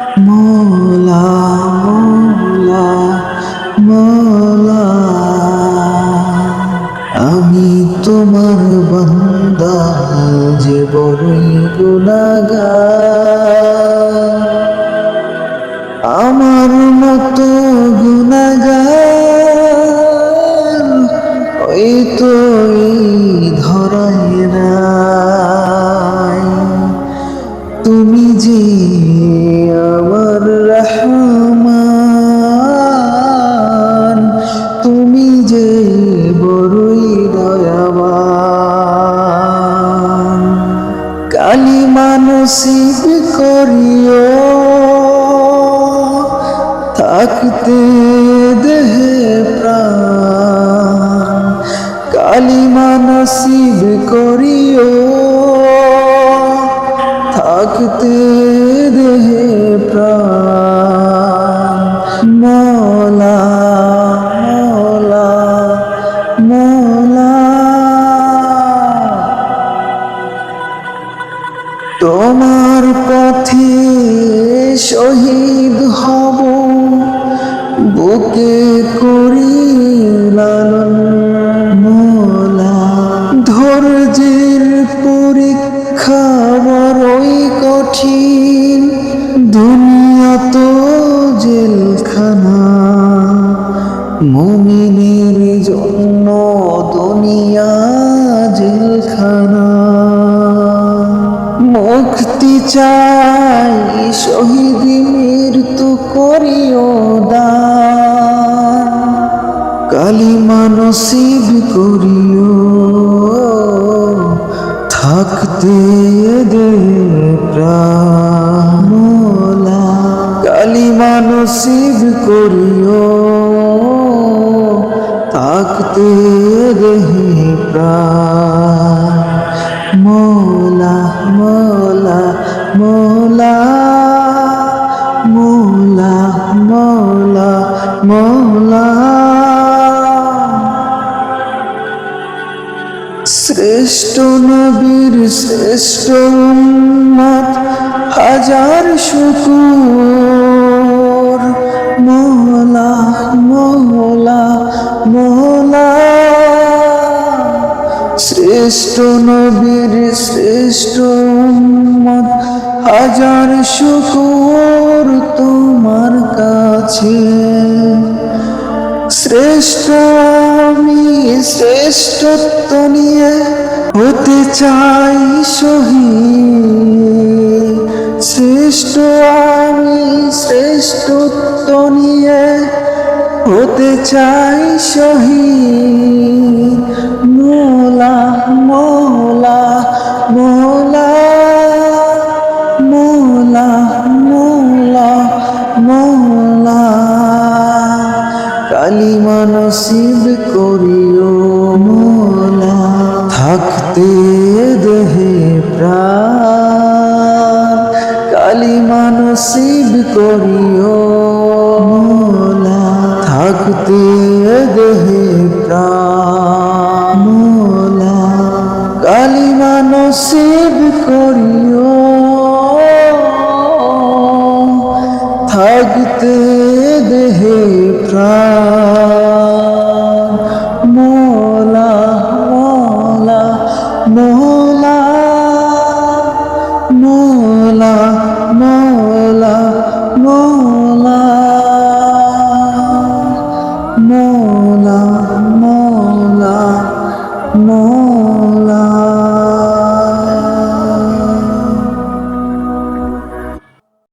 মৌলা মৌলা মৌলা, আমি তোমার বান্দা যে বড়ই গুনাহগার, আমার মতো গুনাহগার ওই তো এই ধরায় নাই। তুমি যে আমার রহমান, তুমি যে বড়ই দয়াবান। কালিমা নসিব করিও থাকতে দেহে প্রাণ, কালিমা নসিব করিও থাকতে দেহে প্রাণ। মৌলা মৌলা মৌলা, তোমার পথে শহীদ হব, বুকে করি লালন। মৌলা ধৈর্যের পরীক্ষা বড়ই কঠিন, দুনিয়া তো জেলখানা, মুমিনের জন্য দুনিয়া জেলখানা। মুক্তি চাই শহীদ মৃত্যু করিও দান, কালিমা নসিব করিও থাকতে দে প্রাণ। মৌলা কালিমা নসিব করিও থাকতে দে প্রাণ। মৌলা মৌলা মৌলা মৌলা মৌলা মৌলা, শ্রেষ্ঠ নবীর শ্রেষ্ঠ উম্মত হাজার শুকর। মৌলা মৌলা মৌলা, শ্রেষ্ঠ নবীর শ্রেষ্ঠ উম্মত হাজার শুকর তোমার কাছে। শ্রেষ্ঠ আমি শ্রেষ্ঠত্ব নিয়ে হতে চাই শহীদ, শ্রেষ্ঠ আমি শ্রেষ্ঠত্ব নিয়ে হতে চাই শহীদ। মৌলা মৌলা মৌলা মৌলা মৌলা মৌলা, কালিমা নসিব করিও মৌলা থাকতে দেহে প্রাণ, কালিমা নসিব করিও মৌলা থাকতে দেহে প্রাণ। মৌলা কালিমা নসিব করিও থাকতে দেহে প্রাণ। মৌলা মৌলা মৌলা মৌলা মৌলা মৌলা মৌলা মৌলা মৌলা।